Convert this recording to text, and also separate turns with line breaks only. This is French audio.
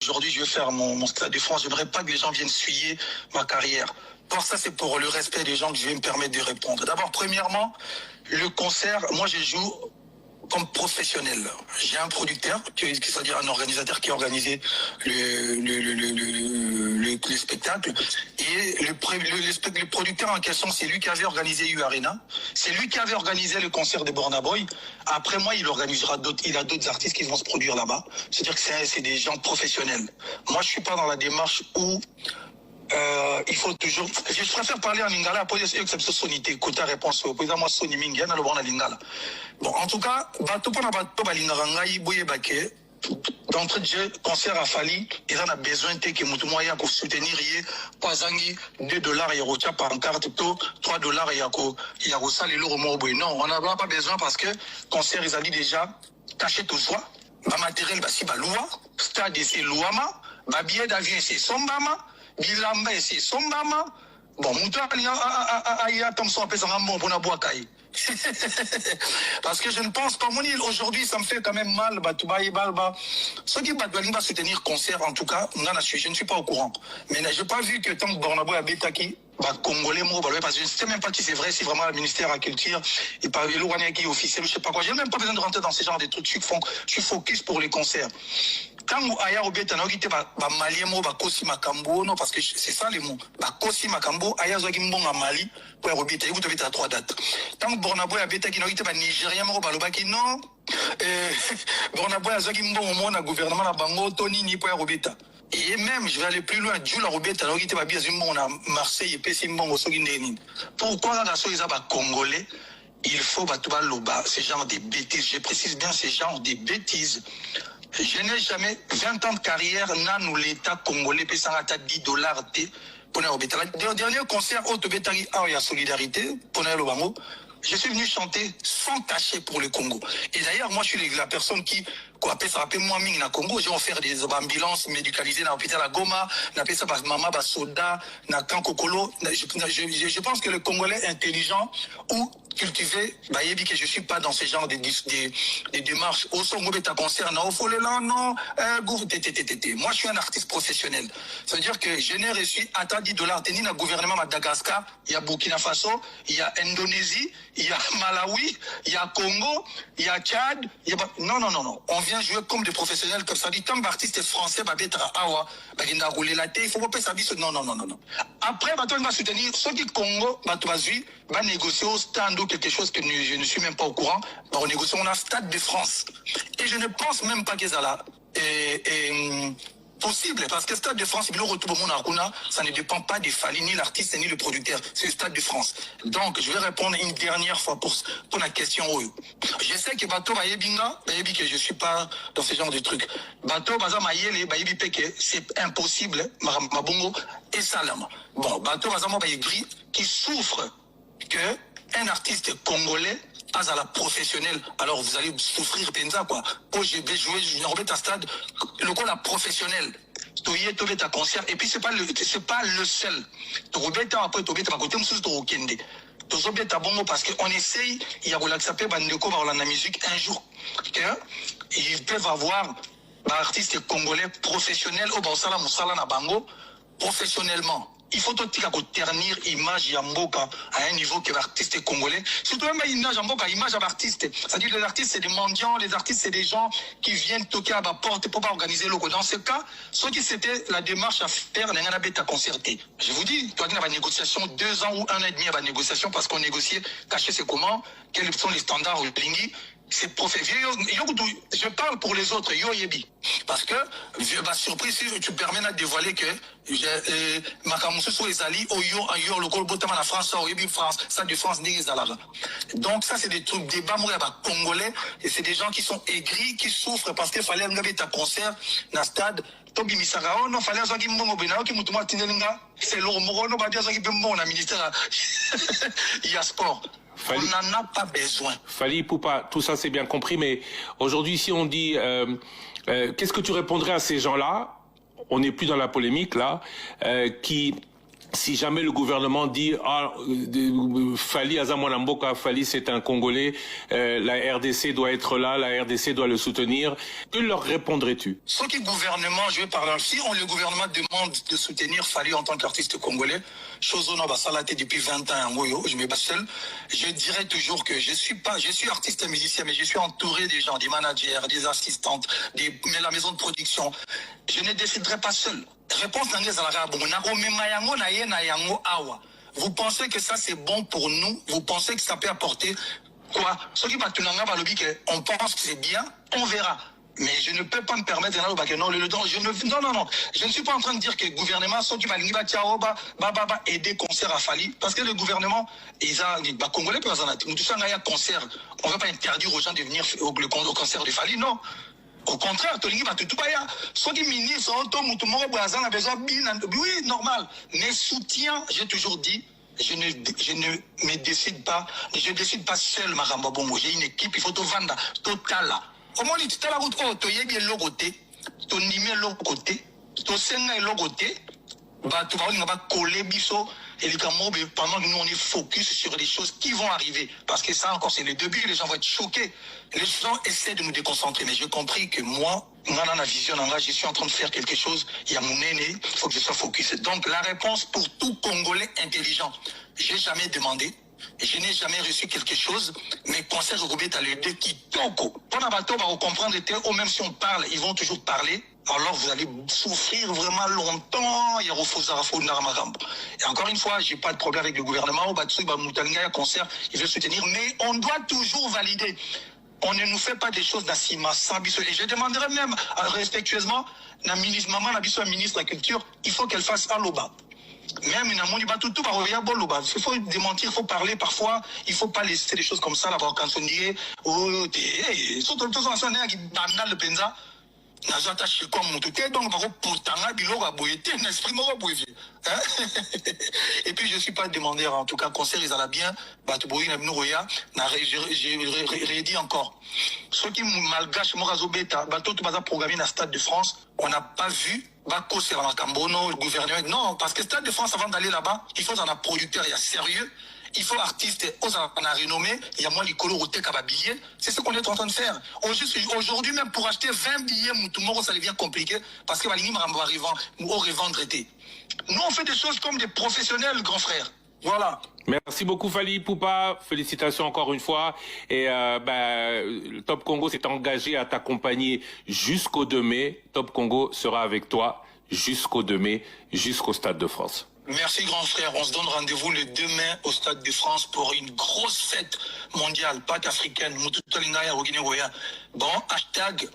Aujourd'hui, je vais faire mon Stade de France. J'aimerais pas que les gens viennent suyer ma carrière. Pour ça, c'est pour le respect des gens que je vais me permettre de répondre. D'abord, premièrement, le concert, moi, je joue comme professionnel. J'ai un producteur, c'est-à-dire un organisateur qui a organisé le spectacle. Et le producteur en question, c'est lui qui avait organisé U Arena. C'est lui qui avait organisé le concert de Burna Boy. Après moi, il organisera d'autres. Il a d'autres artistes qui vont se produire là-bas. C'est-à-dire que c'est des gens professionnels. Moi, je suis pas dans la démarche où il faut toujours. Je préfère parler en lingala. Après, c'est que ça sonité. Côté réponse. Président, moi, Sony Mingi, na le bon en lingala. Bon, en tout cas, bateau pas na bateau balinganga iboye baké. D'entrée de jeu, concert à Fali, ils en ont besoin de que mon moyen pour soutenir Pazangi, $2 et Rocha par carte, $3 et Yarosa, les lourds mots. Non, on n'a pas besoin parce que concert, ils ont dit déjà, caché tout soi, ma matériel, si loi, stade, c'est louama, ma billet d'avion, c'est sombama, bilamba, c'est sombama. Bon, mon temps, il y a comme ça, on peut s'en rendre bon pour la boîte. Parce que je ne pense pas, mon île, aujourd'hui, ça me fait quand même mal, ceux qui va soutenir concert, en tout cas, je ne suis pas au courant. Mais je n'ai pas vu que tant que Bornabo a Betaki, Congolais, parce que je ne sais même pas si c'est vrai, si vraiment le ministère de la Culture, et par le Rwanda qui est officiel, je ne sais pas quoi. Je n'ai même pas besoin de rentrer dans ce genre de trucs. Je suis focus pour les concerts. Quand aya obeta na okite ba malien mo ba kosi makambo non parce que c'est ça les mots ba kosi makambo aya zo kimbonga Mali pour obeta il vous devez à 3 dates tant Burna Boy abeta ki na okite ba Nigérien mo ba lobaki non Burna Boy zo kimbonga mo na gouvernement na bango Tony ni pour obeta et même je vais aller plus loin Djula Robeta na okite ba bia zimbo na Marseille et pesi mbongo so kindeni pourquoi na so isa ba congolais il faut battre loba ce genre de bêtises je précise bien ce genre de bêtises. Je n'ai jamais 20 ans de carrière, nous l'État congolais paye $10 pour le dernier concert au Tobetari, il y a solidarité pour le Bango. Je suis venu chanter sans cachet pour le Congo. Et d'ailleurs, moi, je suis la personne qui, ça appelle moi Ming na Congo, j'ai offert des ambulances médicalisées dans l'hôpital à Goma, n'appelle ça par Mama Basoda, na Kankokolo. Je pense que le Congolais intelligent ou cultivé, dit que je suis pas dans ce genre de démarches. Au son ta concert, non, non, moi, je suis un artiste professionnel. Ça veut dire que je n'ai reçu à $10, tenu le gouvernement Madagascar, il y a Burkina Faso, il y a Indonésie, il y a Malawi, il y a Congo, il y a Tchad, il y a... Non. On vient jouer comme des professionnels, comme ça dit, comme artiste français, Awa, il a roulé la tête, il faut pas ça dit, non. Après, on va soutenir ceux qui Congo, va négocier au stand ou quelque chose que je ne suis même pas au courant. On négocie, on a Stade de France. Et je ne pense même pas que ça là possible, parce que Stade de France, ça ne dépend pas des Fali, ni l'artiste, ni le producteur. C'est le Stade de France. Donc, je vais répondre une dernière fois pour la question. Je sais que Bato Bayebinga, que je ne suis pas dans ce genre de trucs. Bato Baza Mayele, Bayebi Peke, c'est impossible, Mabongo et Salama. Bon, Bato Baza Bayegri, qui souffre que un artiste congolais pas à la professionnelle, alors vous allez souffrir Penza quoi. Oh, je vais jouer, je vais un stade, le coup la professionnelle. Tu es ta concert et puis c'est pas le seul. Tu rebettes après tu es à côté monsieur tu okende. Tu rebettes à bongo parce que on essaye, il y a relaxé pe bandeko ba la musique un jour que ils peuvent avoir artistes congolais professionnels au Bansala Moussala na bango professionnellement. Il faut tout ternir l'image Yamboka à un niveau que l'artiste congolais. Surtout même image Yamboka, image à l'artiste. C'est-à-dire que les artistes, c'est des mendiants, les artistes, c'est des gens qui viennent toquer à ma porte pour pas organiser le logo. Dans ce cas, ce qui c'était la démarche à faire, n'a pas concerté. Je vous dis, tu as dit la négociation 2 ans ou 1 an et demi à la négociation parce qu'on négociait, cacher c'est comment, quels sont les standards au Blingi. C'est professionnel. Je parle pour les autres, yo yebi. Parce que, ma surprise, si tu permets de dévoiler que Makamusu so ezali, yo, le col botama la France, yebi France, ça de France, n'est donc, ça, c'est des trucs, des bamouris congolais, et c'est des gens qui sont aigris, qui souffrent parce qu'il fallait un ta concert, dans stade, Tobi Misarao, non, fallait un mbongo benao, qui moutouma tinelinga, c'est l'ormoro, non, badia, qui mbongo, la ministère, il y a sport. On n'en a pas besoin.
Fali Poupa, tout ça c'est bien compris, mais aujourd'hui si on dit qu'est-ce que tu répondrais à ces gens-là, on n'est plus dans la polémique là, qui si jamais le gouvernement dit Fally Azamouanamboka, Fally c'est un Congolais, la RDC doit être là, la RDC doit le soutenir, que leur répondrais-tu?
Ce qui gouvernement, je vais parler, si le gouvernement demande de soutenir Fally en tant qu'artiste congolais, chose on a salaté depuis 20 ans, je me bats seul, je dirais toujours que je suis artiste et musicien, mais je suis entouré des gens, des managers, des assistantes, la maison de production. Je ne déciderai pas seul. Réponse vous pensez que ça c'est bon pour nous? Vous pensez que ça peut apporter quoi? Ce qui on pense que c'est bien, on verra. Mais je ne peux pas me permettre non, je ne suis pas en train de dire que le gouvernement aider concert à Fally, parce que le gouvernement Congolais concert, on ne va pas interdire aux gens de venir au concert de Fally, non. Au contraire, oui, normal. Mais soutien, j'ai toujours dit, je ne me décide pas, je décide pas seul, Marambabongo. J'ai une équipe, il faut tout vendre, total. Comment dit tu as la route, tu y es bien le côté, tu es le côté, tu es le côté, tu vas coller biso. Et pendant que nous on est focus sur les choses qui vont arriver, parce que ça encore c'est le début, les gens vont être choqués, les gens essaient de nous déconcentrer, mais j'ai compris que moi, dans la vision, je suis en train de faire quelque chose, il y a mon aîné, il faut que je sois focus. Donc la réponse pour tout Congolais intelligent, j'ai jamais demandé, je n'ai jamais reçu quelque chose, mais conseil Robert à l'aider qui toko. Pendant bateau, on va comprendre, même si on parle, ils vont toujours parler. Alors vous allez souffrir vraiment longtemps. Et encore une fois, j'ai pas de problème avec le gouvernement. Concert, il veut soutenir, mais on doit toujours valider. On ne nous fait pas des choses d'assima. Et je demanderai même respectueusement, la ministre de la Culture, il faut qu'elle fasse un loba. Même il faut démentir, il faut parler parfois, il ne faut pas laisser des choses comme ça, la cançonnier, surtout le temps le penza. Et puis je suis pas demandeur, en tout cas concert ils allaient bien, j'ai redit encore ceux qui malgache morazobeta bateau tout bazar programmé dans Stade de France, on n'a pas vu le gouvernement, non, parce que Stade de France avant d'aller là-bas, il faut un producteur, il y a sérieux. Il faut artiste, on a renommé, il y a moins les colos à billets. C'est ce qu'on est en train de faire. Aujourd'hui, même pour acheter 20 billets, tout le monde, ça devient compliqué parce que va revendre. Nous, on fait des choses comme des professionnels, grand frère. Voilà.
Merci beaucoup Fally Ipupa, félicitations encore une fois. Et Top Congo s'est engagé à t'accompagner jusqu'au 2 mai. Top Congo sera avec toi jusqu'au 2 mai, jusqu'au Stade de France.
Merci grand frère, on se donne rendez-vous le 2 mai au Stade de France pour une grosse fête mondiale, Pâques africaine. Bon, hashtag